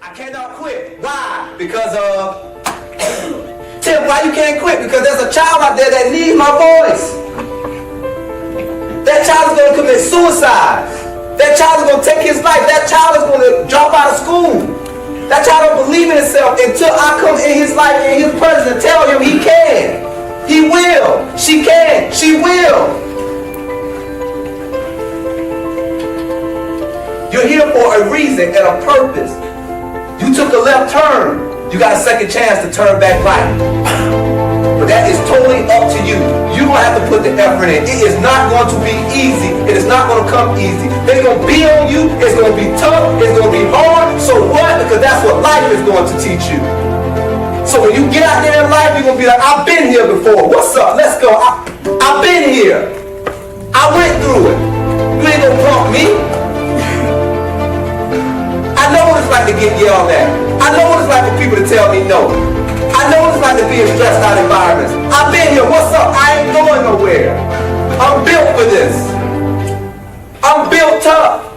I cannot quit. Why? Because of Tim, why you can't quit? Because there's a child out there that needs my voice. That child is going to commit suicide. That child is going to take his life. That child is going to drop out of school. That child don't believe in himself until I come in his life, in his presence, and tell him he can. He will. She can. She will. You're here for a reason and a purpose. You took a left turn. You got a second chance to turn back right. But that is totally up to you. You don't have to put the effort in. It is not going to be easy. It is not going to come easy. They're going to be on you. It's going to be tough. It's going to be hard. So what? Because that's what life is going to teach you. So when you get out there in life, you're going to be like, I've been here before. What's up? Let's go. I've been here. I went through it. You ain't going to pump me. I know what it's like to get yelled at. I know what it's like for people to tell me no. I know what it's like to be in stressed out environments. I've been here. What's up? I ain't going nowhere. I'm built for this. I'm built up.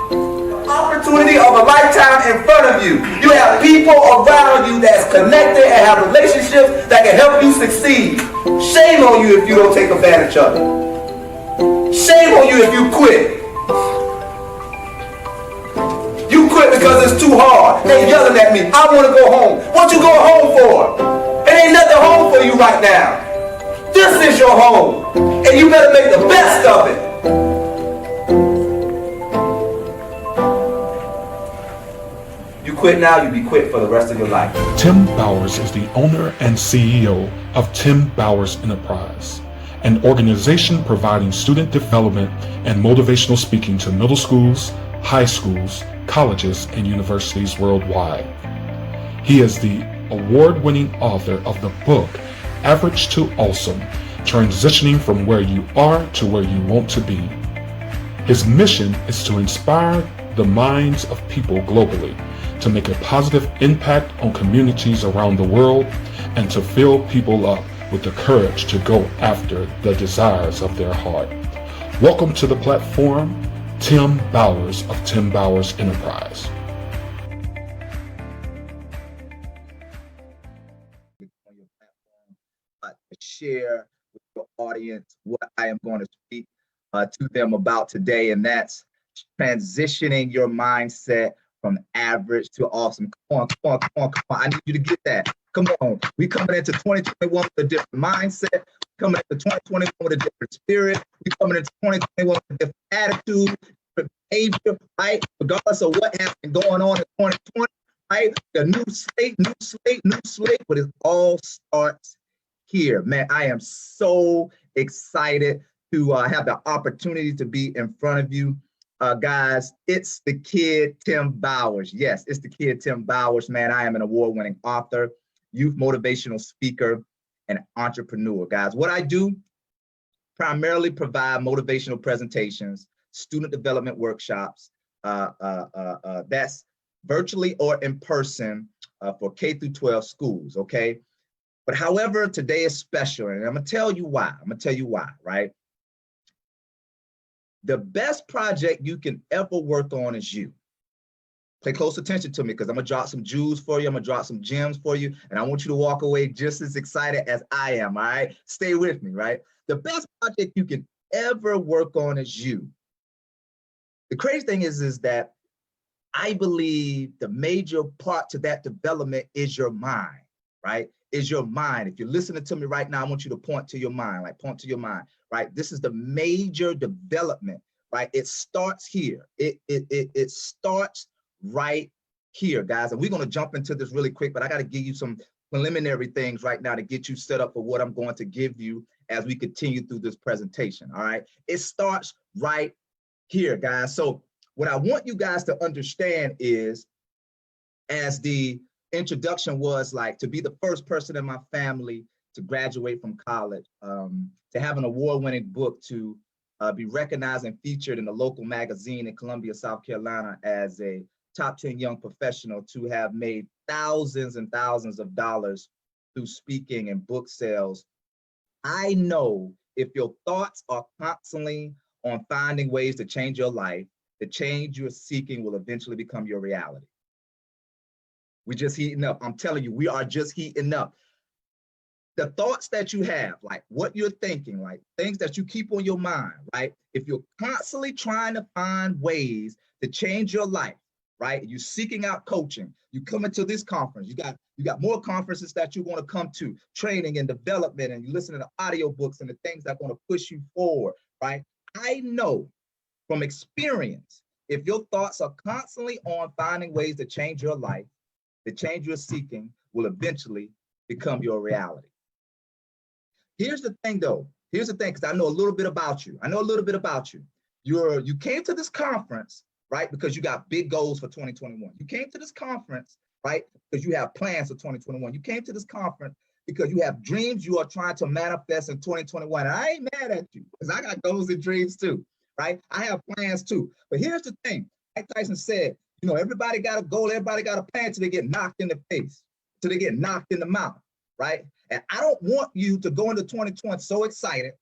Opportunity of a lifetime in front of you. You have people around you that's connected and have relationships that can help you succeed. Shame on you if you don't take advantage of it. Shame on you if you quit. You quit because it's too hard. They yelling at me. I want to go home. What you going home for? It ain't nothing home for you right now. This is your home. And you better make the best of it. You quit now, you be quit for the rest of your life. Tim Bowers is the owner and CEO of Tim Bowers Enterprise, an organization providing student development and motivational speaking to middle schools, high schools, colleges, and universities worldwide. He is the award-winning author of the book, Average to Awesome, Transitioning from Where You Are to Where You Want to Be. His mission is to inspire the minds of people globally, to make a positive impact on communities around the world, and to fill people up with the courage to go after the desires of their heart. Welcome to the platform, Tim Bowers of Tim Bowers Enterprise. On your platform, to share with your audience what I am going to speak to them about today, and that's transitioning your mindset from average to awesome. Come on. I need you to get that. Come on. We coming into 2021 with a different mindset. Coming into 2021 with a different spirit. We coming into 2021 with a different attitude, different behavior, right? Regardless of what happened going on in 2020, right? The new slate, but it all starts here. Man, I am so excited to have the opportunity to be in front of you. Guys, it's the kid, Tim Bowers. Yes, it's the kid, Tim Bowers, man. I am an award-winning author, youth motivational speaker, and entrepreneur. Guys, what I do, primarily provide motivational presentations, student development workshops, that's virtually or in person for K through 12 schools, okay? But however, today is special, and I'm gonna tell you why. Right? The best project you can ever work on is you. Pay close attention to me, because I'm gonna drop some jewels for you. I'm gonna drop some gems for you, and I want you to walk away just as excited as I am, all right? Stay with me, right? The best project you can ever work on is you. The crazy thing is that I believe the major part to that development is your mind, right? Is your mind. If you're listening to me right now, I want you to point to your mind, right? This is the major development, right? It starts here. It starts right here, guys. And we're going to jump into this really quick, but I got to give you some preliminary things right now to get you set up for what I'm going to give you as we continue through this presentation, all right? It starts right here, guys. So what I want you guys to understand is, as the introduction was, like, to be the first person in my family to graduate from college, to have an award-winning book, to be recognized and featured in a local magazine in Columbia, South Carolina as a top 10 young professional, to have made thousands and thousands of dollars through speaking and book sales. I know if your thoughts are constantly on finding ways to change your life, the change you're seeking will eventually become your reality. We're just heating up. I'm telling you, we are just heating up. The thoughts that you have, like what you're thinking, like things that you keep on your mind, right? If you're constantly trying to find ways to change your life, right? You're seeking out coaching. You come into this conference. You got more conferences that you want to come to, training and development, and you listen to audiobooks and the things that are going to push you forward, right? I know from experience, if your thoughts are constantly on finding ways to change your life, the change you're seeking will eventually become your reality. Here's the thing though. Here's the thing, because I know a little bit about you. I know a little bit about you. You came to this conference, right? Because you got big goals for 2021. You came to this conference, right? Because you have plans for 2021. You came to this conference because you have dreams you are trying to manifest in 2021. And I ain't mad at you because I got goals and dreams too, right? I have plans too. But here's the thing. Mike Tyson said, you know, everybody got a goal, everybody got a plan till they get knocked in the face, till they get knocked in the mouth, right? And I don't want you to go into 2020 so excited.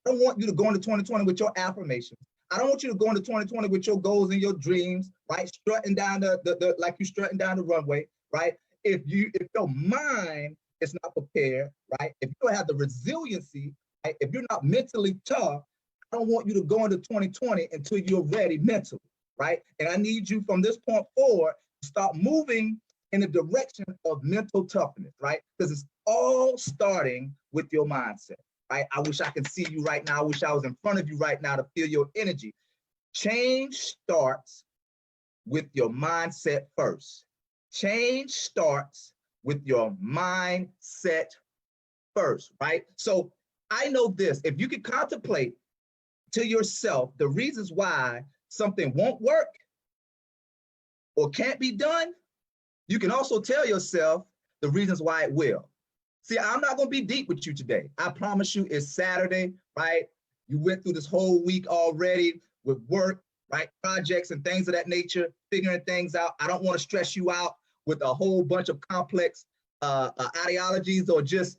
I don't want you to go into 2020 with your affirmations. I don't want you to go into 2020 with your goals and your dreams, right? Strutting down the like you strutting down the runway, right? If your mind is not prepared, right? If you don't have the resiliency, right? If you're not mentally tough, I don't want you to go into 2020 until you're ready mentally, right? And I need you from this point forward to start moving in the direction of mental toughness, right? Because it's all starting with your mindset, right? I wish I could see you right now. I wish I was in front of you right now to feel your energy. Change starts with your mindset first. Change starts with your mindset first, right? So I know this, if you can contemplate to yourself the reasons why something won't work or can't be done, you can also tell yourself the reasons why it will. See, I'm not going to be deep with you today. I promise you it's Saturday, right? You went through this whole week already with work, right? Projects and things of that nature, figuring things out. I don't want to stress you out with a whole bunch of complex ideologies or just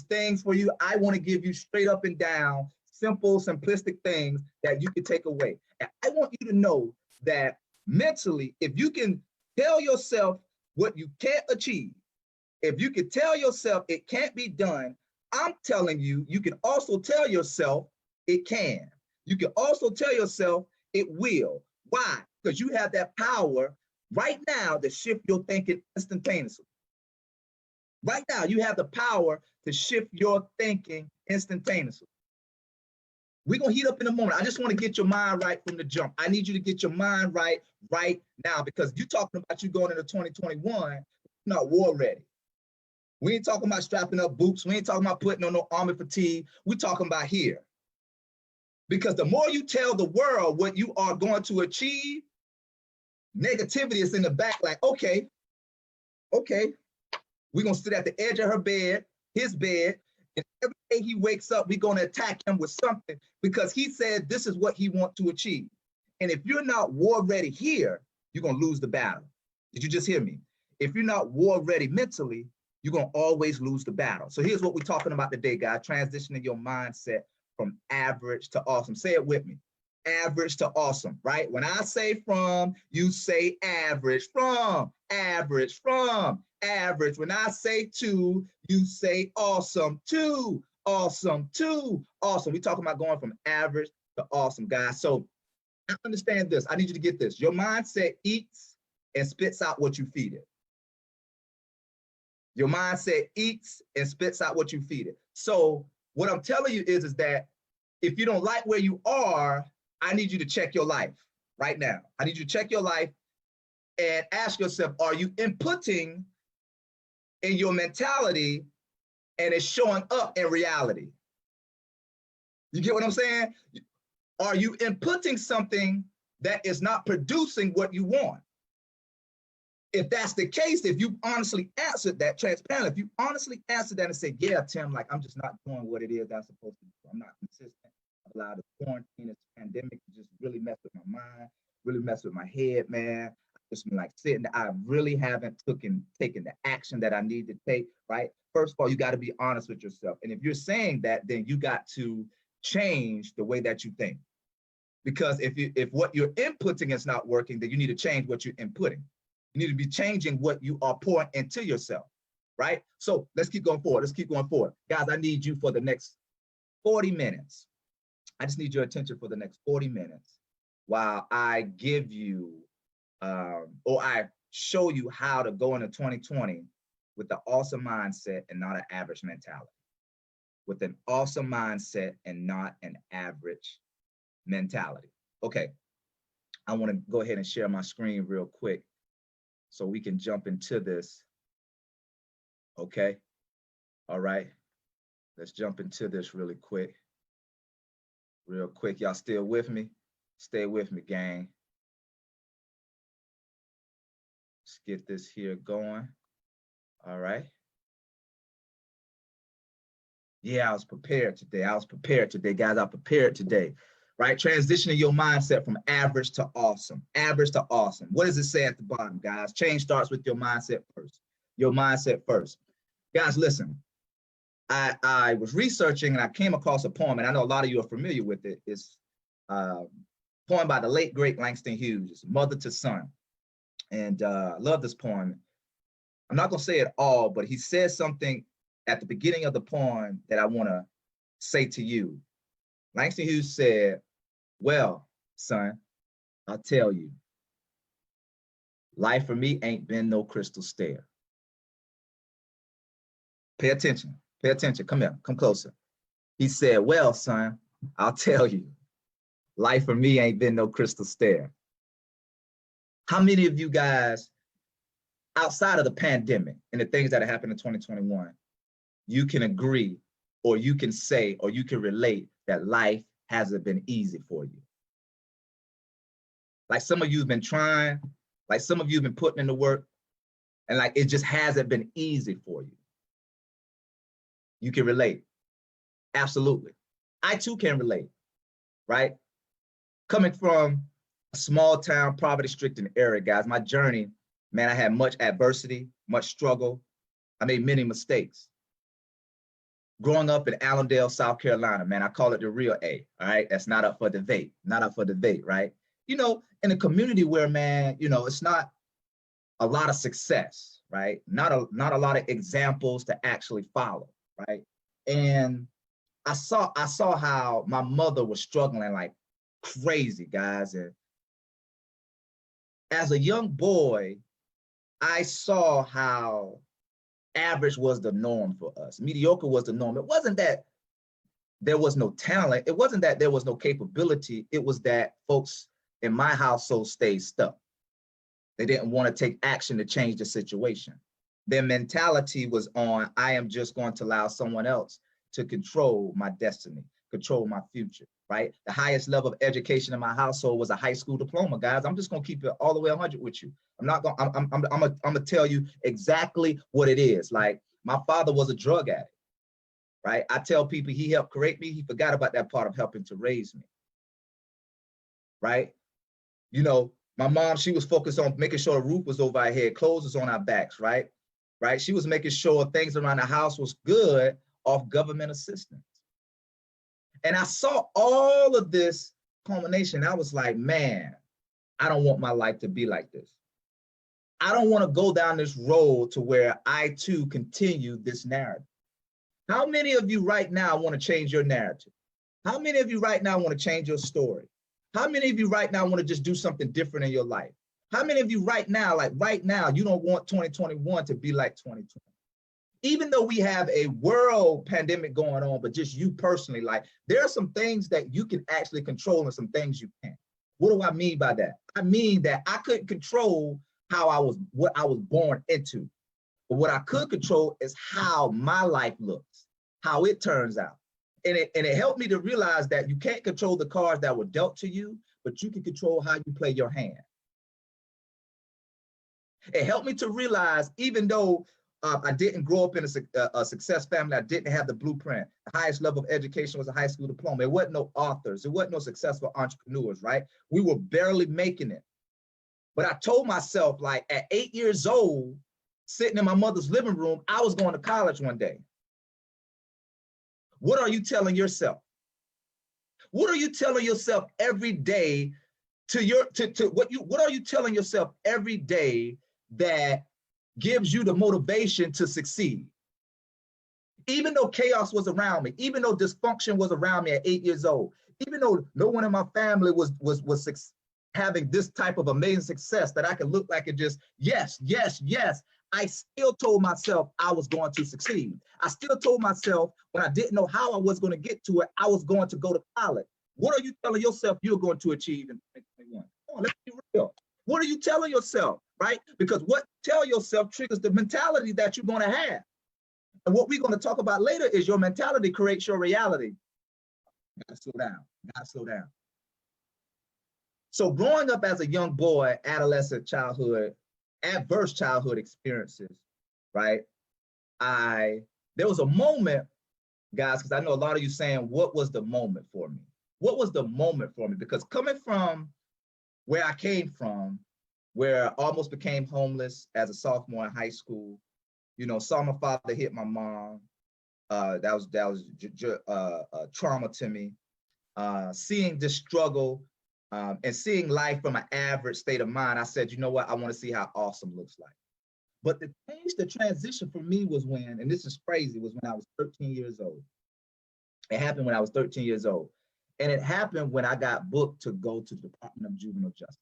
things for you. I want to give you straight up and down, simple, simplistic things that you can take away. And I want you to know that mentally, if you can tell yourself what you can't achieve, if you can tell yourself it can't be done, I'm telling you, you can also tell yourself it can. You can also tell yourself it will. Why? Because you have that power right now to shift your thinking instantaneously. Right now, you have the power to shift your thinking instantaneously. We're going to heat up in a moment. I just want to get your mind right from the jump. I need you to get your mind right now, because you're talking about you going into 2021, not war ready. We ain't talking about strapping up boots. We ain't talking about putting on no army fatigue. We're talking about here. Because the more you tell the world what you are going to achieve, negativity is in the back like, okay, we're going to sit at the edge of his bed, and every day he wakes up, we're going to attack him with something because he said this is what he wants to achieve. And if you're not war ready here, you're going to lose the battle. Did you just hear me? If you're not war ready mentally, you're going to always lose the battle. So here's what we're talking about today, guys. Transitioning your mindset from average to awesome. Say it with me. Average to awesome, right? When I say from, you say average. From, average, from, average. When I say to, you say awesome. To, awesome, to, awesome. We're talking about going from average to awesome, guys. So understand this. I need you to get this. Your mindset eats and spits out what you feed it. Your mindset eats and spits out what you feed it. So what I'm telling you is that if you don't like where you are, I need you to check your life right now. I need you to check your life and ask yourself, are you inputting in your mentality and it's showing up in reality? You get what I'm saying? Are you inputting something that is not producing what you want? If that's the case, if you honestly answered that transparently, if you honestly answered that and said, yeah, Tim, like I'm just not doing what it is I'm supposed to do. I'm not consistent. I've allowed the quarantine, this pandemic to just really mess with my mind, really mess with my head, man. I've just been like sitting there. I really haven't taken the action that I need to take, right? First of all, you got to be honest with yourself. And if you're saying that, then you got to change the way that you think. Because if what you're inputting is not working, then you need to change what you're inputting. You need to be changing what you are pouring into yourself, right? So let's keep going forward. Let's keep going forward. Guys, I need you for the next 40 minutes. I just need your attention for the next 40 minutes while I give you, or I show you how to go into 2020 with the awesome mindset and not an average mentality. With an awesome mindset and not an average mentality. Okay, I want to go ahead and share my screen real quick so we can jump into this. Okay, all right, let's jump into this really quick. Real quick, y'all still with me? Stay with me, gang. Let's get this here going. All right. Yeah, I was prepared today. I was prepared today, guys. I prepared today, right? Transitioning your mindset from average to awesome. Average to awesome. What does it say at the bottom, guys? Change starts with your mindset first. Your mindset first. Guys, listen. I was researching and I came across a poem, and I know a lot of you are familiar with it. It's a poem by the late, great Langston Hughes. It's Mother to Son. And I love this poem. I'm not going to say it all, but he says something at the beginning of the poem that I want to say to you. Langston Hughes said, well, son, I'll tell you, life for me ain't been no crystal stair. Pay attention, pay attention. Come here, come closer. He said, well, son, I'll tell you, life for me ain't been no crystal stair. How many of you guys, outside of the pandemic and the things that have happened in 2021, you can agree, or you can say, or you can relate that life hasn't been easy for you? Like some of you have been trying, like some of you have been putting in the work, and like it just hasn't been easy for you. You can relate. Absolutely. I too can relate, right? Coming from a small town, poverty-stricken area, guys, my journey, man, I had much adversity, much struggle. I made many mistakes. Growing up in Allendale, South Carolina, man, I call it the real A, all right? That's not up for debate, not up for debate, right? You know, in a community where, man, you know, it's not a lot of success, right? Not a lot of examples to actually follow, right? And I saw how my mother was struggling like crazy, guys. And as a young boy, I saw how average was the norm for us. Mediocre was the norm. It wasn't that there was no talent. It wasn't that there was no capability. It was that folks in my household stayed stuck. They didn't want to take action to change the situation. Their mentality was on, I am just going to allow someone else to control my destiny, control my future, right? The highest level of education in my household was a high school diploma, guys. I'm just gonna keep it all the way 100 with you. I'm gonna tell you exactly what it is. Like, my father was a drug addict, right? I tell people he helped create me. He forgot about that part of helping to raise me, right? You know, my mom, she was focused on making sure the roof was over our head, clothes was on our backs, right? Right? She was making sure things around the house was good off government assistance. And I saw all of this culmination. I was like, man, I don't want my life to be like this. I don't want to go down this road to where I too continue this narrative. How many of you right now want to change your narrative? How many of you right now want to change your story? How many of you right now want to just do something different in your life? How many of you right now, you don't want 2021 to be like 2020? Even though we have a world pandemic going on, but just you personally, like, there are some things that you can actually control and some things you can't. What do I mean by that? I mean that I couldn't control what I was born into. But what I could control is how my life looks, how it turns out. And it helped me to realize that you can't control the cards that were dealt to you, but you can control how you play your hand. It helped me to realize, even though I didn't grow up in a success family, I didn't have the blueprint. The highest level of education was a high school diploma. It wasn't no authors. It wasn't no successful entrepreneurs, right? We were barely making it. But I told myself, like, at 8 years old, sitting in my mother's living room, I was going to college one day. What are you telling yourself? What are you telling yourself every day what are you telling yourself every day that gives you the motivation to succeed. Even though chaos was around me, even though dysfunction was around me at 8 years old, even though no one in my family was having this type of amazing success that I could look like and just, yes, yes, yes, I still told myself I was going to succeed. I still told myself when I didn't know how I was going to get to it, I was going to go to college. What are you telling yourself you're going to achieve in 2021? Come on, let's be real. What are you telling yourself, right? Because what you tell yourself triggers the mentality that you're going to have. And what we're going to talk about later is your mentality creates your reality. Gotta slow down, gotta slow down. So growing up as a young boy, adolescent childhood, adverse childhood experiences, right? There was a moment, guys, because I know a lot of you saying, what was the moment for me? What was the moment for me? Because coming from where I came from, where I almost became homeless as a sophomore in high school, you know, saw my father hit my mom. That was trauma to me. Seeing this struggle and seeing life from an average state of mind, I said, you know what? I want to see how awesome looks like. But the change, the transition for me was when, and this is crazy, was when I was 13 years old. It happened when I was 13 years old. And it happened when I got booked to go to the Department of Juvenile Justice.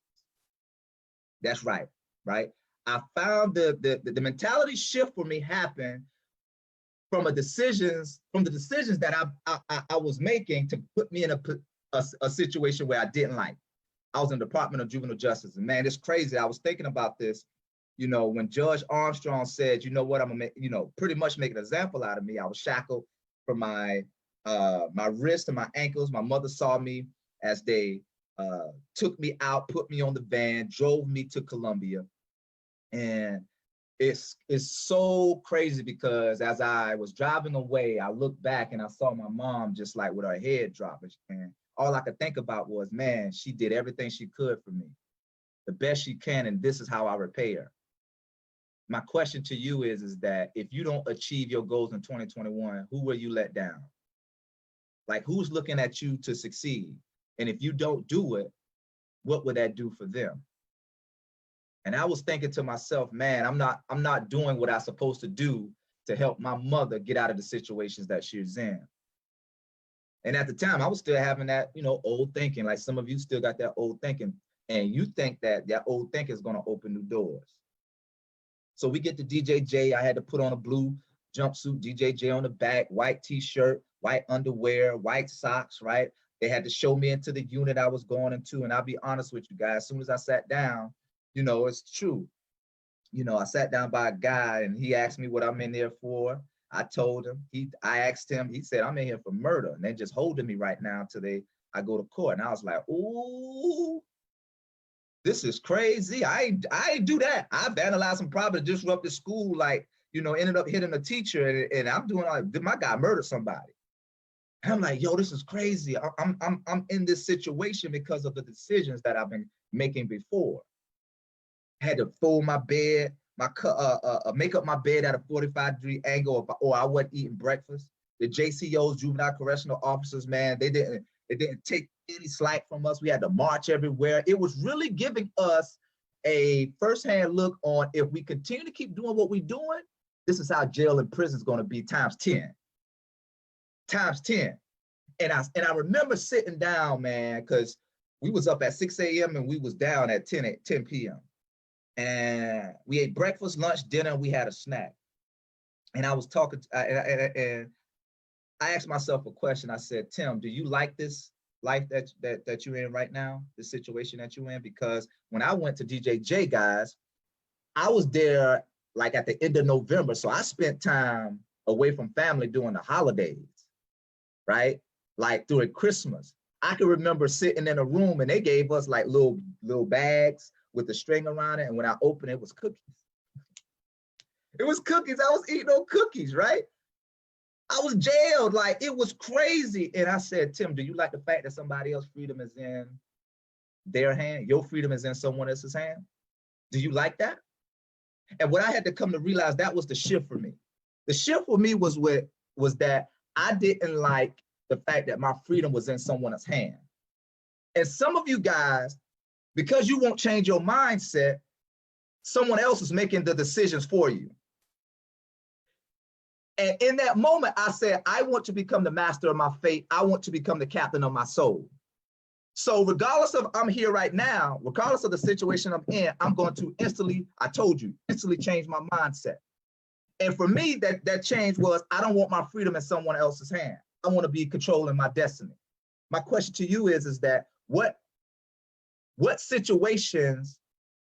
That's right, right? I found the mentality shift for me happened from the decisions that I was making to put me in a situation where I didn't like. I was in the Department of Juvenile Justice, and man, it's crazy. I was thinking about this, you know, when Judge Armstrong said, you know what, I'm gonna make, you know, pretty much make an example out of me. I was shackled from my wrist and my ankles. My mother saw me as they took me out, put me on the van, drove me to Columbia. And it's so crazy because as I was driving away, I looked back and I saw my mom just like with her head dropping. And all I could think about was, man, she did everything she could for me, the best she can, and this is how I repay her. My question to you is that if you don't achieve your goals in 2021, who will you let down? Like, who's looking at you to succeed? And if you don't do it, what would that do for them? And I was thinking to myself, man, I'm not doing what I'm supposed to do to help my mother get out of the situations that she's in. And at the time, I was still having that, you know, old thinking, like some of you still got that old thinking, and you think that old thinking is going to open new doors. So we get to DJJ. I had to put on a blue jumpsuit, DJJ on the back, white t-shirt, white underwear, white socks, right? They had to show me into the unit I was going into. And I'll be honest with you guys, as soon as I sat down, you know, it's true. You know, I sat down by a guy and he asked me what I'm in there for. I told him, I asked him, he said, I'm in here for murder. And they're just holding me right now till I go to court. And I was like, ooh, this is crazy. I ain't do that. I vandalized some property, disrupted school, like, you know, ended up hitting a teacher, and I'm doing like, my guy murdered somebody. And I'm like, yo, this is crazy. I'm in this situation because of the decisions that I've been making before. Had to fold my bed, make up my bed at a 45-degree angle, or I wasn't eating breakfast. The JCOs, juvenile correctional officers, man, they didn't take any slack from us. We had to march everywhere. It was really giving us a firsthand look on, if we continue to keep doing what we're doing, this is how jail and prison is going to be times 10. Times 10. And I remember sitting down, man, because we was up at 6 a.m. and we was down at 10 p.m. And we ate breakfast, lunch, dinner, and we had a snack. And I was talking, and I asked myself a question. I said, Tim, do you like this life that you're in right now, the situation that you're in? Because when I went to DJJ, guys, I was there like at the end of November. So I spent time away from family during the holidays, right? Like during Christmas. I can remember sitting in a room and they gave us like little bags with the string around it. And when I opened it, it was cookies. It was cookies. I was eating those cookies, right? I was jailed, like it was crazy. And I said, Tim, do you like the fact that somebody else's freedom is in their hand? Your freedom is in someone else's hand? Do you like that? And what I had to come to realize, that was the shift for me. The shift for me was that I didn't like the fact that my freedom was in someone else's hand. And some of you guys, because you won't change your mindset, Someone else is making the decisions for you. And in that moment, I said, I want to become the master of my fate. I want to become the captain of my soul. So regardless of I'm here right now, regardless of the situation I'm in, I'm going to instantly, I told you, instantly change my mindset. And for me, that change was, I don't want my freedom in someone else's hand. I want to be controlling my destiny. My question to you is that what situations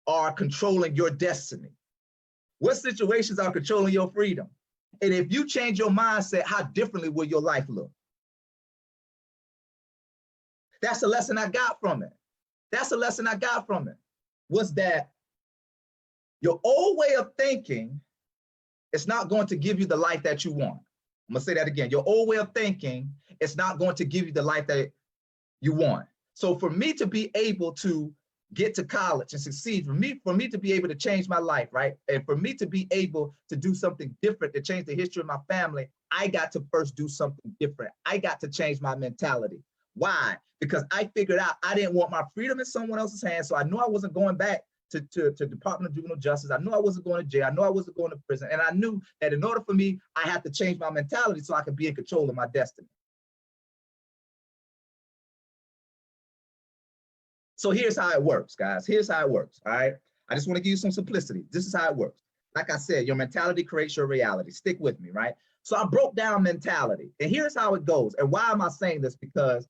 are controlling your destiny? What situations are controlling your freedom? And if you change your mindset, how differently will your life look? That's the lesson I got from it. That's the lesson I got from it, was that your old way of thinking is not going to give you the life that you want. I'm gonna say that again. Your old way of thinking is not going to give you the life that you want. So for me to be able to get to college and succeed, for me to be able to change my life, right? And for me to be able to do something different, to change the history of my family, I got to first do something different. I got to change my mentality. Why? Because I figured out I didn't want my freedom in someone else's hands. So I knew I wasn't going back to Department of Juvenile Justice. I knew I wasn't going to jail. I knew I wasn't going to prison. And I knew that in order for me, I had to change my mentality so I could be in control of my destiny. So here's how it works, guys. Here's how it works, all right? I just want to give you some simplicity. This is how it works. Like I said, your mentality creates your reality. Stick with me, right? So I broke down mentality, and here's how it goes. And why am I saying this? Because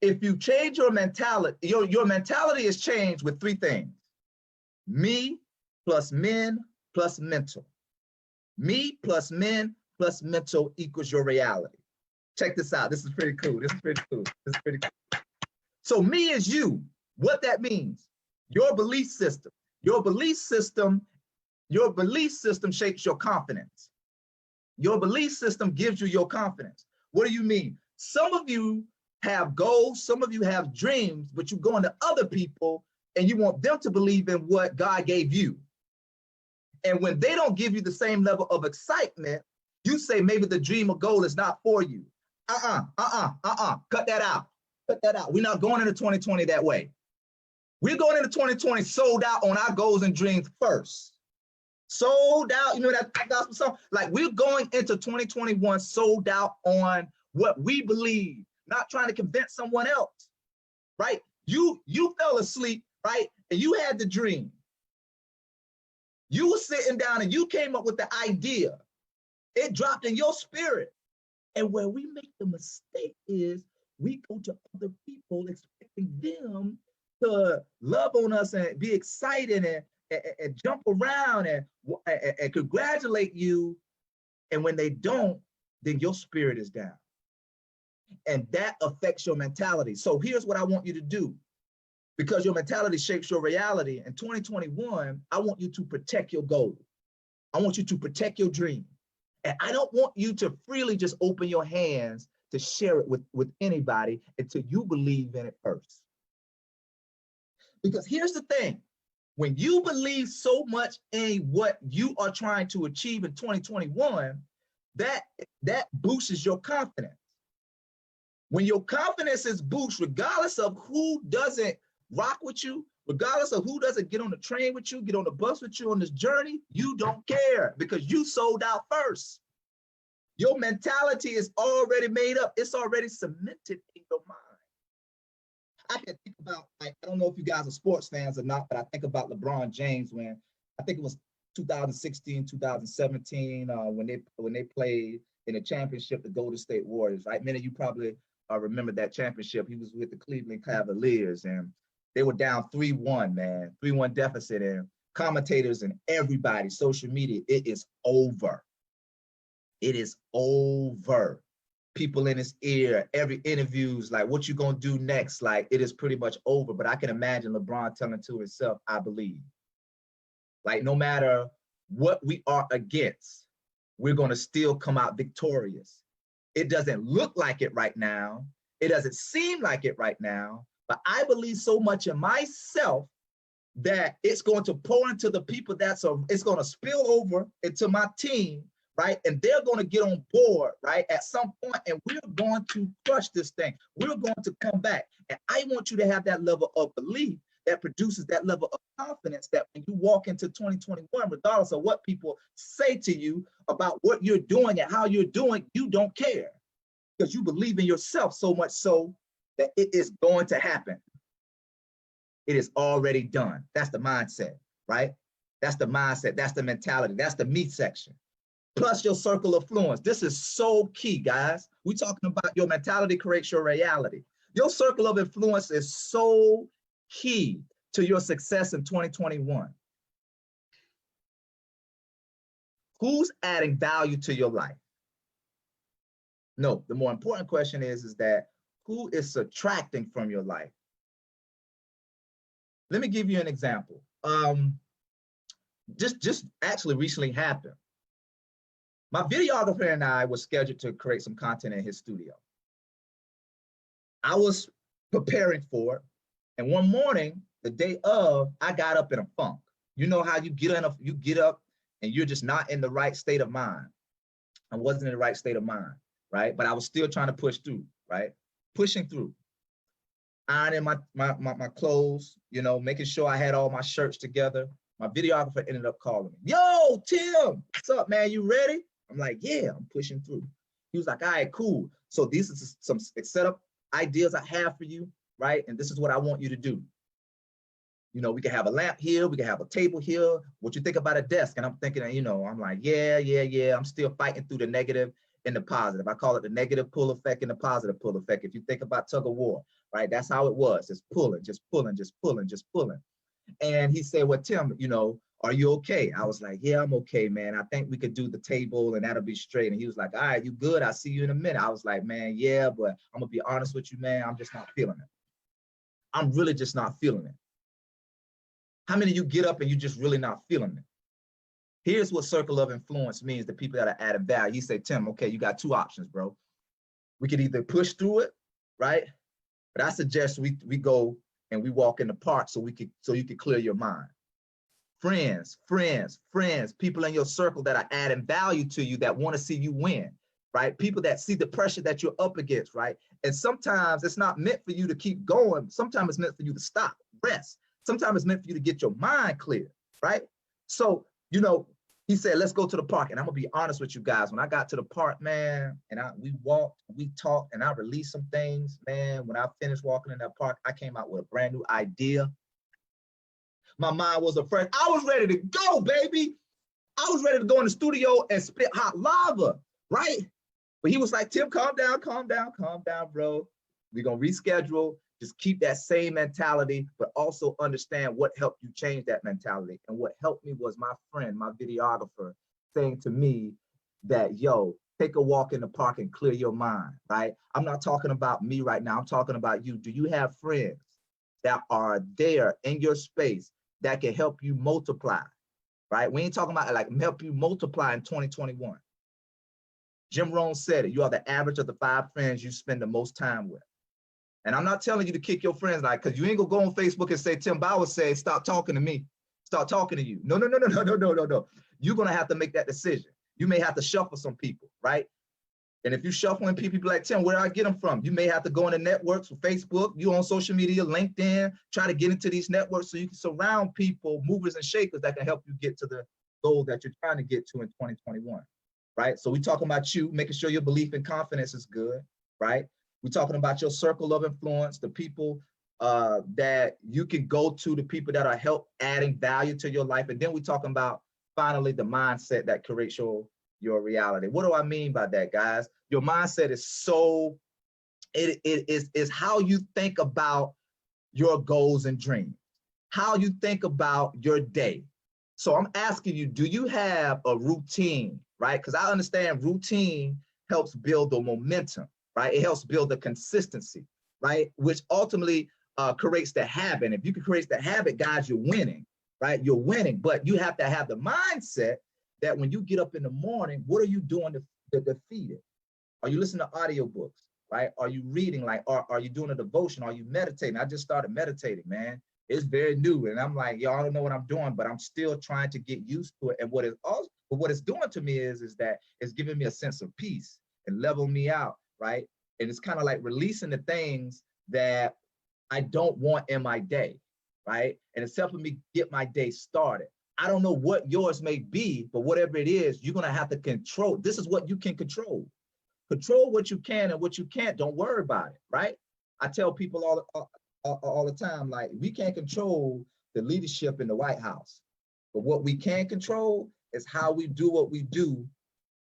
if you change your mentality, your mentality is changed with three things: me plus men plus mental. Me plus men plus mental equals your reality. Check this out. This is pretty cool. This is pretty cool. This is pretty cool. So me is you. What that means, your belief system. Your belief system shapes your confidence. Your belief system gives you your confidence. What do you mean? Some of you have goals, some of you have dreams, but you go into other people and you want them to believe in what God gave you. And when they don't give you the same level of excitement, you say maybe the dream or goal is not for you. Cut that out. Cut that out. We're not going into 2020 that way. We're going into 2020 sold out on our goals and dreams first. Sold out, you know that gospel song? Like, we're going into 2021 sold out on what we believe, not trying to convince someone else, right? You fell asleep, right? And you had the dream. You were sitting down and you came up with the idea. It dropped in your spirit. And where we make the mistake is we go to other people expecting them to love on us and be excited and jump around and congratulate you. And when they don't, then your spirit is down. And that affects your mentality. So here's what I want you to do. Because your mentality shapes your reality. In 2021, I want you to protect your goal. I want you to protect your dream. And I don't want you to freely just open your hands to share it with anybody until you believe in it first. Because here's the thing, when you believe so much in what you are trying to achieve in 2021, that boosts your confidence. When your confidence is boosted, regardless of who doesn't rock with you, regardless of who doesn't get on the train with you, get on the bus with you on this journey, you don't care because you sold out first. Your mentality is already made up. It's already cemented in your mind. I can think about, like, I don't know if you guys are sports fans or not, but I think about LeBron James when, I think it was 2016, 2017, when they played in a championship, the Golden State Warriors, right? Many of you probably remember that championship. He was with the Cleveland Cavaliers and they were down 3-1, man, 3-1 deficit, and commentators and everybody, social media, it is over. It is over. People in his ear, every interview's like, what you gonna do next? Like, it is pretty much over. But I can imagine LeBron telling to himself, I believe. Like, no matter what we are against, we're gonna still come out victorious. It doesn't look like it right now. It doesn't seem like it right now, but I believe so much in myself that it's going to pour into the people it's gonna spill over into my team, right? And they're going to get on board, right? At some point, and we're going to crush this thing. We're going to come back. And I want you to have that level of belief that produces that level of confidence that when you walk into 2021, regardless of what people say to you about what you're doing and how you're doing, you don't care because you believe in yourself so much so that it is going to happen. It is already done. That's the mindset, right? That's the mindset. That's the mentality. That's the me section. Plus your circle of influence. This is so key, guys. We're talking about your mentality creates your reality. Your circle of influence is so key to your success in 2021. Who's adding value to your life? No, the more important question is that who is subtracting from your life? Let me give you an example. Just actually recently happened. My videographer and I were scheduled to create some content in his studio. I was preparing for it, and one morning, the day of, I got up in a funk. You know how you get up and you're just not in the right state of mind. I wasn't in the right state of mind, right? But I was still trying to push through, right? Pushing through. Ironing my clothes, you know, making sure I had all my shirts together. My videographer ended up calling me. Yo, Tim, what's up, man? You ready? I'm like, yeah, I'm pushing through. He was like, all right, cool. So these are some setup ideas I have for you, right? And this is what I want you to do. You know, we can have a lamp here, we can have a table here. What you think about a desk? And I'm thinking, you know, I'm like, yeah. I'm still fighting through the negative and the positive. I call it the negative pull effect and the positive pull effect. If you think about tug of war, right? That's how it was. It's pulling, just pulling, just pulling, just pulling. And he said, well, Tim, you know, are you okay? I was like, yeah, I'm okay, man. I think we could do the table and that'll be straight. And he was like, all right, you good? I'll see you in a minute. I was like, man, yeah, but I'm gonna be honest with you, man. I'm just not feeling it. I'm really just not feeling it. How many of you get up and you just really not feeling it? Here's what circle of influence means, the people that are adding value. You say, Tim, okay, you got two options, bro. We could either push through it, right? But I suggest we go and we walk in the park so you can clear your mind. Friends, people in your circle that are adding value to you, that want to see you win, right? People that see the pressure that you're up against, right? And sometimes it's not meant for you to keep going. Sometimes it's meant for you to stop, rest. Sometimes it's meant for you to get your mind clear, right? So, you know, he said, let's go to the park. And I'm gonna be honest with you guys. When I got to the park, man, and we walked, we talked, and I released some things, man. When I finished walking in that park, I came out with a brand new idea. My mind was afresh. I was ready to go, baby. I was ready to go in the studio and spit hot lava, right? But he was like, Tim, calm down, bro. We're gonna reschedule. Just keep that same mentality, but also understand what helped you change that mentality. And what helped me was my friend, my videographer, saying to me that, yo, take a walk in the park and clear your mind, right? I'm not talking about me right now. I'm talking about you. Do you have friends that are there in your space that can help you multiply, right? We ain't talking about like help you multiply in 2021. Jim Rohn said it. You are the average of the 5 friends you spend the most time with. And I'm not telling you to kick your friends, like, because you ain't gonna go on Facebook and say, Tim Bowers said, stop talking to me, start talking to you. No. You're gonna have to make that decision. You may have to shuffle some people, right? And if you shuffling people, be like, Tim, where do I get them from? You may have to go into networks with Facebook, you on social media, LinkedIn, try to get into these networks so you can surround people, movers and shakers that can help you get to the goal that you're trying to get to in 2021, right? So we're talking about you, making sure your belief and confidence is good, right? We're talking about your circle of influence, the people that you can go to, the people that are adding value to your life. And then we're talking about, finally, the mindset that creates your reality. What do I mean by that, guys? Your mindset is it is how you think about your goals and dreams, how you think about your day. So I'm asking you, do you have a routine, right? Because I understand routine helps build the momentum, right? It helps build the consistency, right? Which ultimately creates the habit. And if you can create the habit, guys, you're winning, right? You're winning, but you have to have the mindset that when you get up in the morning, what are you doing to defeat it? Are you listening to audiobooks, right? Are you reading, like, are you doing a devotion? Are you meditating? I just started meditating, man. It's very new. And I'm like, yo, I don't know what I'm doing, but I'm still trying to get used to it. And what it's doing to me is that it's giving me a sense of peace and level me out, right? And it's kind of like releasing the things that I don't want in my day. right? And it's helping me get my day started. I don't know what yours may be, but whatever it is, you're gonna have to control. This is what you can control. Control what you can, and what you can't, don't worry about it, right? I tell people all the time, like, we can't control the leadership in the White House, but what we can control is how we do what we do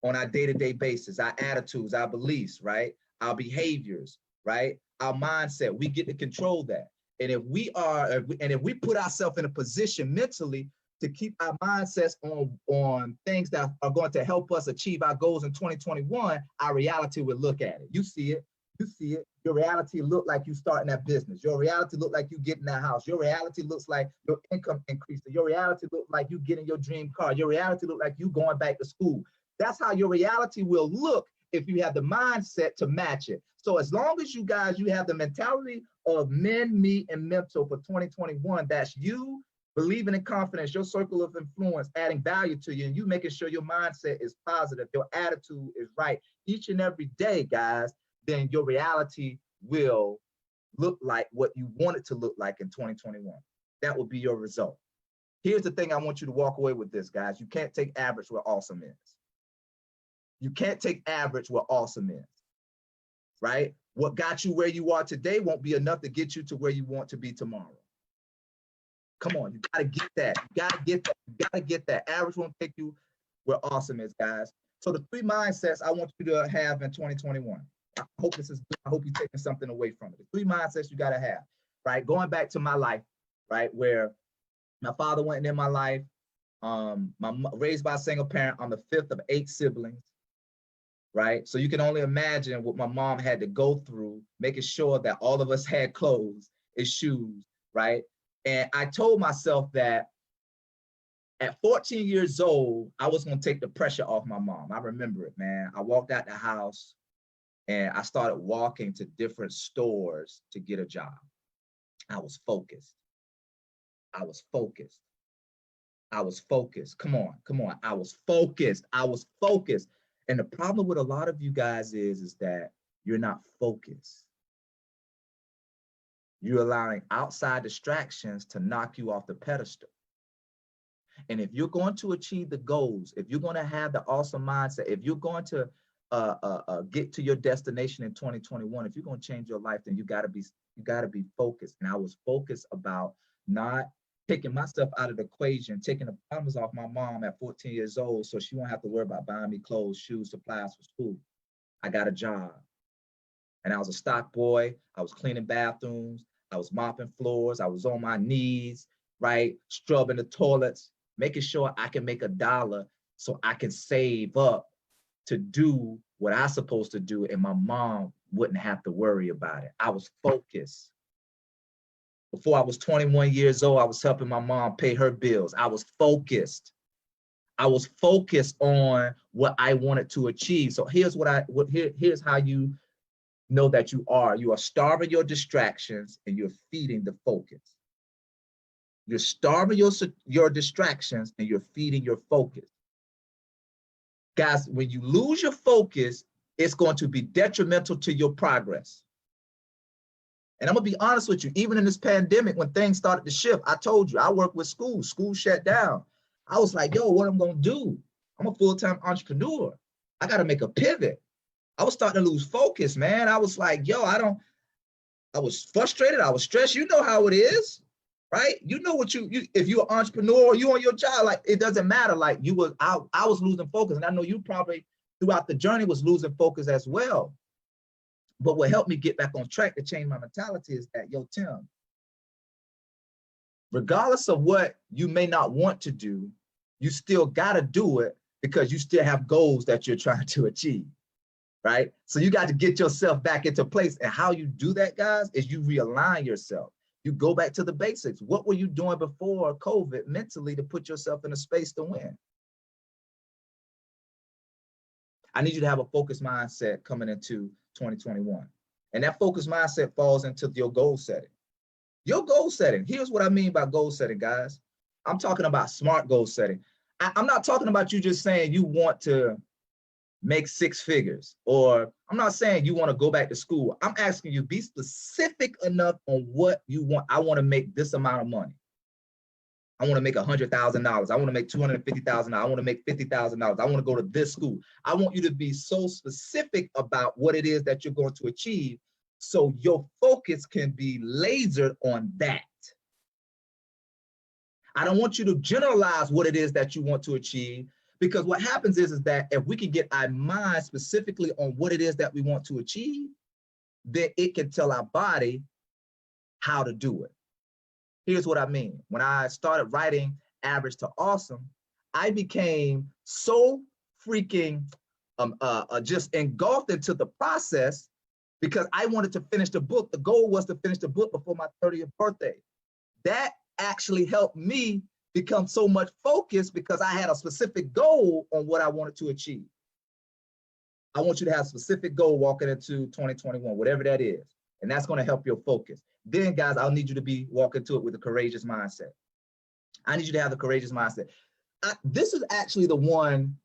on our day-to-day basis, our attitudes, our beliefs, right? Our behaviors, right? Our mindset, we get to control that. And if we put ourselves in a position mentally to keep our mindsets on things that are going to help us achieve our goals in 2021, our reality will look at it. You see it, you see it. Your reality look like you starting that business. Your reality look like you getting that house. Your reality looks like your income increasing. Your reality look like you getting your dream car. Your reality look like you going back to school. That's how your reality will look if you have the mindset to match it. So as long as you have the mentality of men, me, and mental for 2021, that's you believing in confidence, your circle of influence, adding value to you, and you making sure your mindset is positive, your attitude is right each and every day, guys, then your reality will look like what you want it to look like in 2021. That will be your result. Here's the thing I want you to walk away with this, guys. You can't take average where awesome is. You can't take average where awesome is, right? What got you where you are today won't be enough to get you to where you want to be tomorrow. Come on, you gotta get that. You gotta get that. You gotta get that. Average won't take you where awesome is, guys. So the 3 mindsets I want you to have in 2021. I hope this is good. I hope you're taking something away from it. The 3 mindsets you gotta have, right? Going back to my life, right? Where my father went in my life. Raised by a single parent. I'm the 5th of 8 siblings, right? So you can only imagine what my mom had to go through, making sure that all of us had clothes and shoes, right? And I told myself that at 14 years old, I was gonna take the pressure off my mom. I remember it, man. I walked out the house and I started walking to different stores to get a job. I was focused. I was focused. I was focused. Come on. I was focused. I was focused. And the problem with a lot of you guys is that you're not focused. You're allowing outside distractions to knock you off the pedestal. And if you're going to achieve the goals, if you're going to have the awesome mindset, if you're going to get to your destination in 2021, if you're going to change your life, then you got to be focused. And I was focused about not taking myself out of the equation, taking the promise off my mom at 14 years old, so she won't have to worry about buying me clothes, shoes, supplies for school. I got a job. And I was a stock boy. I was cleaning bathrooms. I was mopping floors. I was on my knees, right? Scrubbing the toilets, making sure I can make $1 so I can save up to do what I'm supposed to do, and my mom wouldn't have to worry about it. I was focused. Before I was 21 years old, I was helping my mom pay her bills. I was focused. I was focused on what I wanted to achieve. So here's here's how you know that you are starving your distractions and you're feeding the focus. You're starving your distractions and you're feeding your focus. Guys, when you lose your focus, it's going to be detrimental to your progress. And I'm gonna be honest with you, even in this pandemic, when things started to shift, I told you, I work with schools. School shut down. I was like, yo, what I'm gonna do? I'm a full-time entrepreneur. I gotta make a pivot. I was starting to lose focus, man. I was like, yo, I was frustrated. I was stressed. You know how it is, right? You know what if you're an entrepreneur, you on your job, like, it doesn't matter. Like, I was losing focus. And I know you probably throughout the journey was losing focus as well. But what helped me get back on track to change my mentality is that, yo, Tim, regardless of what you may not want to do, you still gotta do it because you still have goals that you're trying to achieve, right? So you got to get yourself back into place. And how you do that, guys, is you realign yourself. You go back to the basics. What were you doing before COVID mentally to put yourself in a space to win? I need you to have a focused mindset coming into 2021. And that focused mindset falls into your goal setting. Your goal setting, here's what I mean by goal setting, guys. I'm talking about smart goal setting. I'm not talking about you just saying you want to make 6 figures. Or I'm not saying you want to go back to school. I'm asking you, be specific enough on what you want. I want to make this amount of money. I want to make $100,000. I want to make $250,000. I want to make $50,000. I want to go to this school. I want you to be so specific about what it is that you're going to achieve, so your focus can be lasered on that. I don't want you to generalize what it is that you want to achieve, because what happens is that if we can get our mind specifically on what it is that we want to achieve, then it can tell our body how to do it. Here's what I mean. When I started writing Average to Awesome, I became so freaking just engulfed into the process, because I wanted to finish the book. The goal was to finish the book before my 30th birthday. That actually helped me become so much focused, because I had a specific goal on what I wanted to achieve. I want you to have a specific goal walking into 2021, whatever that is. And that's going to help your focus. Then, guys, I'll need you to be walking to it with a courageous mindset. I need you to have the courageous mindset. This is actually the one,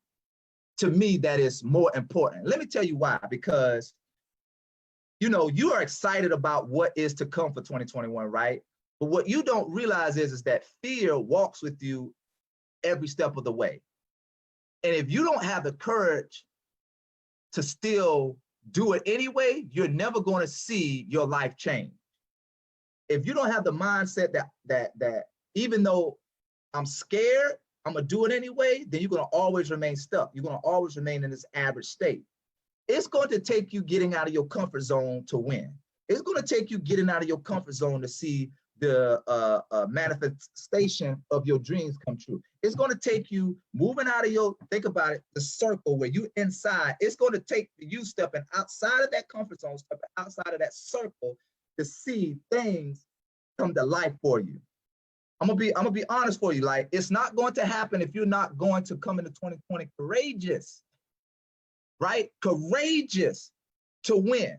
to me, that is more important. Let me tell you why. Because, you know, you are excited about what is to come for 2021, right? But what you don't realize is that fear walks with you every step of the way. And if you don't have the courage to still do it anyway, you're never going to see your life change. If you don't have the mindset that even though I'm scared, I'm gonna do it anyway, then you're gonna always remain stuck. You're gonna always remain in this average state. It's going to take you getting out of your comfort zone to win. It's going to take you getting out of your comfort zone to see the manifestation of your dreams come true. It's going to take you moving out of your, think about it, the circle where you inside. It's going to take you stepping outside of that comfort zone, stepping outside of that circle to see things come to life for you. I'm gonna be honest for you. Like, it's not going to happen if you're not going to come into 2020 courageous, right? Courageous to win.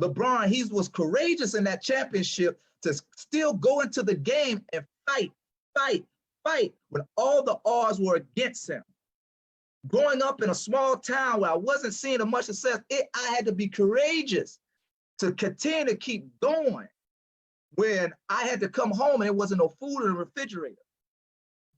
LeBron, he was courageous in that championship to still go into the game and fight when all the odds were against him. Growing up in a small town where I wasn't seeing much success, I had to be courageous to continue to keep going when I had to come home and there wasn't no food in the refrigerator.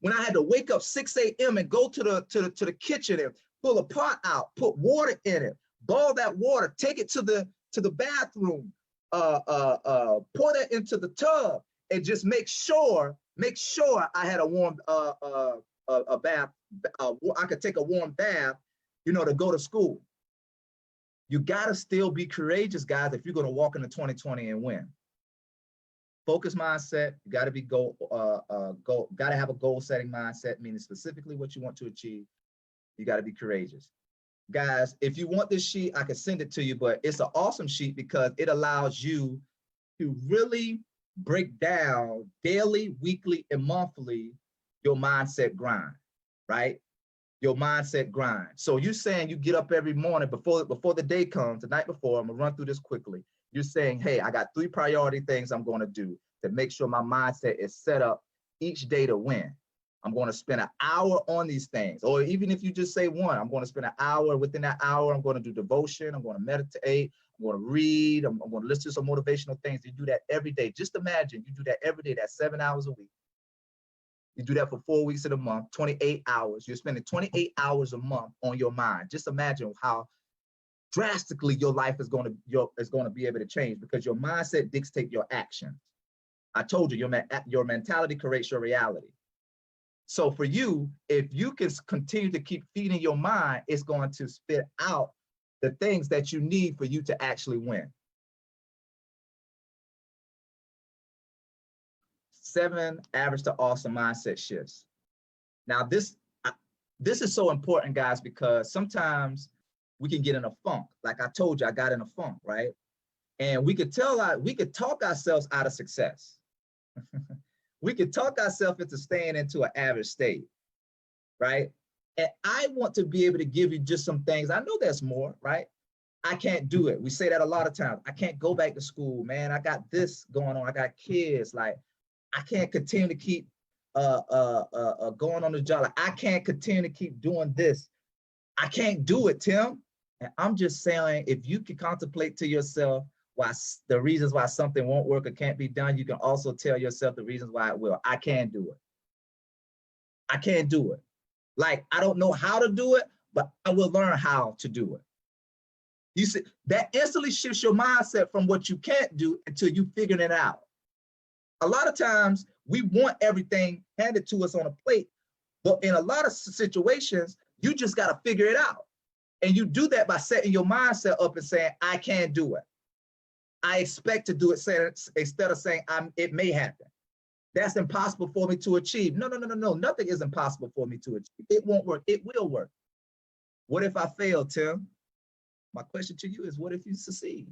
When I had to wake up 6 a.m. and go to the kitchen and pull a pot out, put water in it, boil that water, take it to the bathroom, pour that into the tub, and just make sure I had a warm a bath. I could take a warm bath, you know, to go to school. You gotta still be courageous, guys, if you're gonna walk into 2020 and win. Focus mindset. You gotta be gotta have a goal-setting mindset, meaning specifically what you want to achieve. You gotta be courageous. Guys, if you want this sheet, I can send it to you, but it's an awesome sheet because it allows you to really break down daily, weekly, and monthly your mindset grind, right? Your mindset grind. So you're saying you get up every morning before the day comes, the night before. I'm gonna run through this quickly. You're saying, hey, I got 3 priority things I'm gonna do to make sure my mindset is set up each day to win. I'm going to spend an hour on these things. Or even if you just say 1, I'm going to spend an hour. Within that hour, I'm going to do devotion. I'm going to meditate. I'm going to read. I'm going to listen to some motivational things. You do that every day. Just imagine you do that every day. That's 7 hours a week. You do that for 4 weeks in a month, 28 hours. You're spending 28 hours a month on your mind. Just imagine how drastically your life is going to be able to change, because your mindset dictates your actions. I told you, your mentality creates your reality. So for you, if you can continue to keep feeding your mind, it's going to spit out the things that you need for you to actually win. 7 average to awesome mindset shifts. Now this is so important, guys, because sometimes we can get in a funk. Like I told you, I got in a funk, right? And we could talk ourselves out of success. We could talk ourselves into staying into an average state, right? And I want to be able to give you just some things. I know there's more, right? I can't do it. We say that a lot of times. I can't go back to school, man. I got this going on. I got kids. Like, I can't continue to keep going on the job. Like, I can't continue to keep doing this. I can't do it, Tim. And I'm just saying, if you can contemplate to yourself why the reasons why something won't work or can't be done, you can also tell yourself the reasons why it will. I can't do it. I can't do it. Like, I don't know how to do it, but I will learn how to do it. You see, that instantly shifts your mindset from what you can't do until you figure it out. A lot of times we want everything handed to us on a plate, but in a lot of situations, you just got to figure it out. And you do that by setting your mindset up and saying, I can't do it. I expect to do it, instead of saying, it may happen. That's impossible for me to achieve. No. Nothing is impossible for me to achieve. It won't work. It will work. What if I fail, Tim? My question to you is, what if you succeed?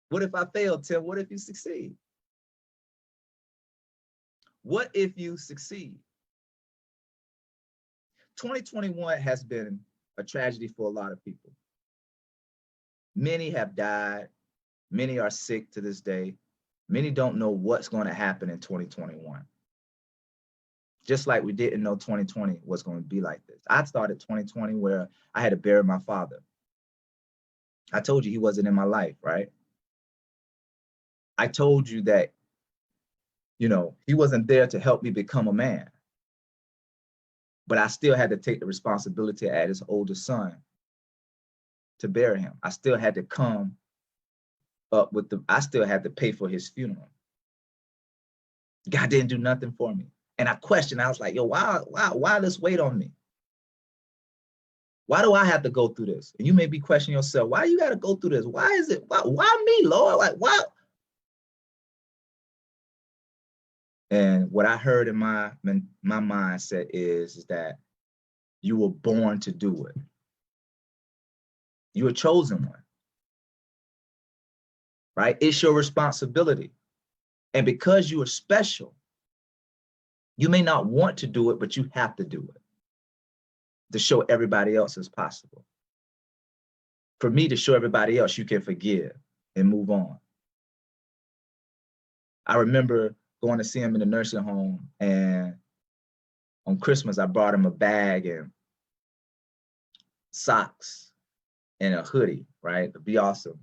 What if I fail, Tim? What if you succeed? What if you succeed? 2021 has been a tragedy for a lot of people. Many have died. Many are sick to this day. Many don't know what's going to happen in 2021. Just like we didn't know 2020 was going to be like this. I started 2020 where I had to bury my father. I told you he wasn't in my life, right? I told you that, he wasn't there to help me become a man. But I still had to take the responsibility as his oldest son to bury him. I still had to come up with I still had to pay for his funeral. God didn't do nothing for me. And I questioned, I was like, yo, why this weight on me? Why do I have to go through this? And you may be questioning yourself, why you got to go through this? Why is it, why me, Lord? Like, why? And what I heard in my mindset is that you were born to do it. You were chosen one, right? It's your responsibility. And because you are special, you may not want to do it, but you have to do it to show everybody else it's possible. For me to show everybody else you can forgive and move on. I remember going to see him in the nursing home, and on Christmas, I brought him a bag and socks and a hoodie, right? The Be Awesome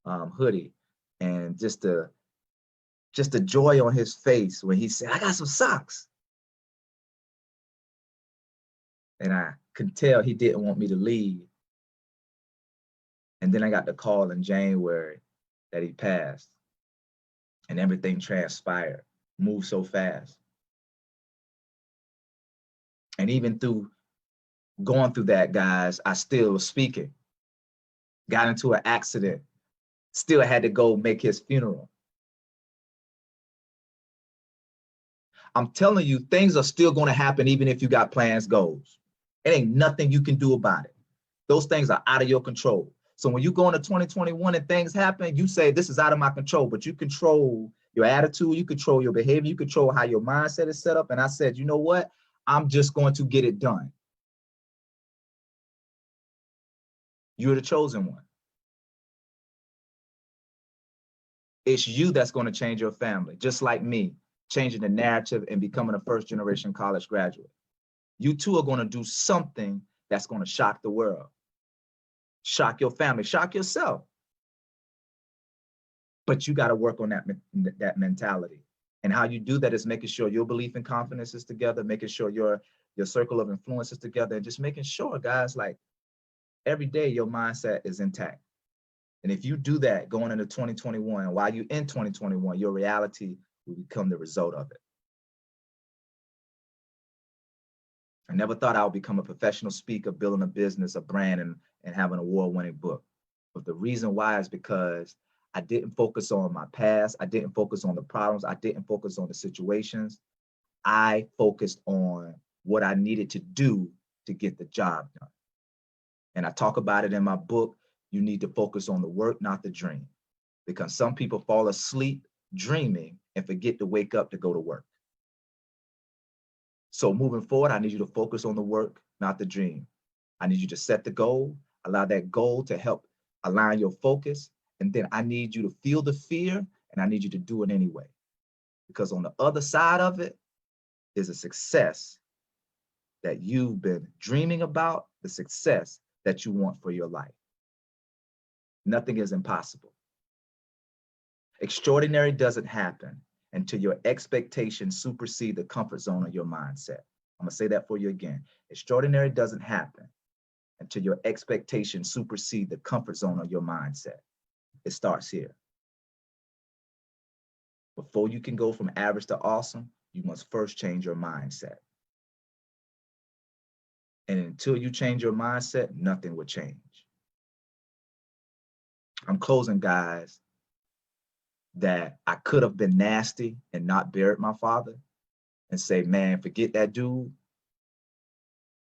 hoodie. And just the joy on his face when he said, I got some socks. And I could tell he didn't want me to leave. And then I got the call in January that he passed. And everything transpired, moved so fast. And even through going through that, guys, I still was speaking. Got into an accident, still had to go make his funeral. I'm telling you, things are still going to happen even if you got plans, goals. It ain't nothing you can do about it. Those things are out of your control. So when you go into 2021 and things happen, you say, this is out of my control, but you control your attitude, you control your behavior, you control how your mindset is set up. And I said, you know what? I'm just going to get it done. You're the chosen one. It's you that's going to change your family, just like me, changing the narrative and becoming a first-generation college graduate. You too are going to do something that's going to shock the world, shock your family, shock yourself. But you got to work on that mentality. And how you do that is making sure your belief and confidence is together, making sure your circle of influence is together, and just making sure, guys, like every day your mindset is intact. And if you do that going into 2021, while you're in 2021, your reality will become the result of it. I never thought I would become a professional speaker, building a business, a brand, and have an award-winning book. But the reason why is because I didn't focus on my past. I didn't focus on the problems. I didn't focus on the situations. I focused on what I needed to do to get the job done. And I talk about it in my book. You need to focus on the work, not the dream. Because some people fall asleep dreaming and forget to wake up to go to work. So moving forward, I need you to focus on the work, not the dream. I need you to set the goal, allow that goal to help align your focus. And then I need you to feel the fear, and I need you to do it anyway. Because on the other side of it is a success that you've been dreaming about, the success that you want for your life. Nothing is impossible. Extraordinary doesn't happen until your expectations supersede the comfort zone of your mindset. I'm gonna say that for you again. Extraordinary doesn't happen until your expectations supersede the comfort zone of your mindset. It starts here. Before you can go from average to awesome, you must first change your mindset. And until you change your mindset, nothing will change. I'm closing, guys, that I could have been nasty and not buried my father and say, man, forget that dude.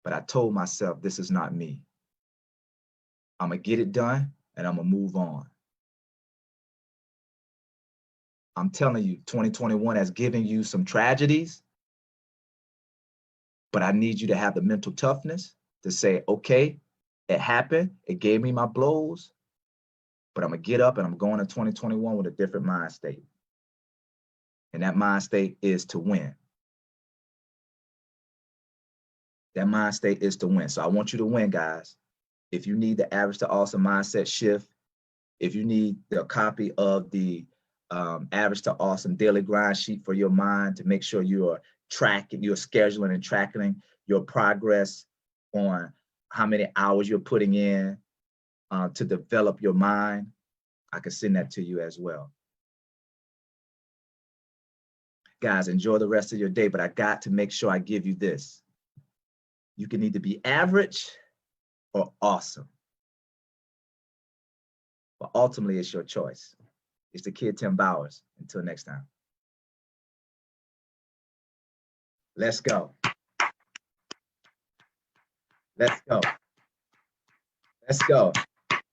But I told myself, this is not me. I'm gonna get it done and I'm gonna move on. I'm telling you, 2021 has given you some tragedies, but I need you to have the mental toughness to say, okay, it happened, it gave me my blows, but I'm gonna get up and I'm going to 2021 with a different mind state. And that mind state is to win. That mind state is to win. So I want you to win, guys. If you need the average to awesome mindset shift, if you need the copy of the average to awesome daily grind sheet for your mind to make sure you are tracking, you're scheduling and tracking your progress on how many hours you're putting in to develop your mind, I can send that to you as well. Guys, enjoy the rest of your day, but I got to make sure I give you this. You can either be average or awesome. But ultimately, it's your choice. It's the kid, Tim Bowers. Until next time. Let's go. Let's go. Let's go.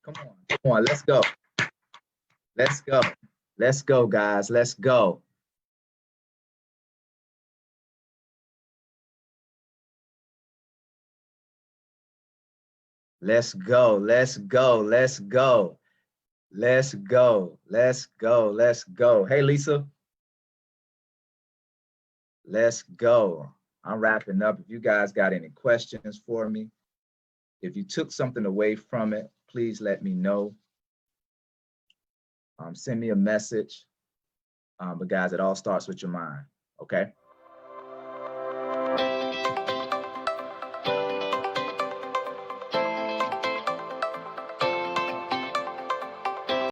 Come on, let's go. Let's go. Let's go, guys. Let's go. Let's go. Let's go. Let's go. Let's go. Let's go. Let's go. Hey, Lisa. Let's go. I'm wrapping up. If you guys got any questions for me, if you took something away from it, please let me know. Send me a message. But guys, it all starts with your mind, okay?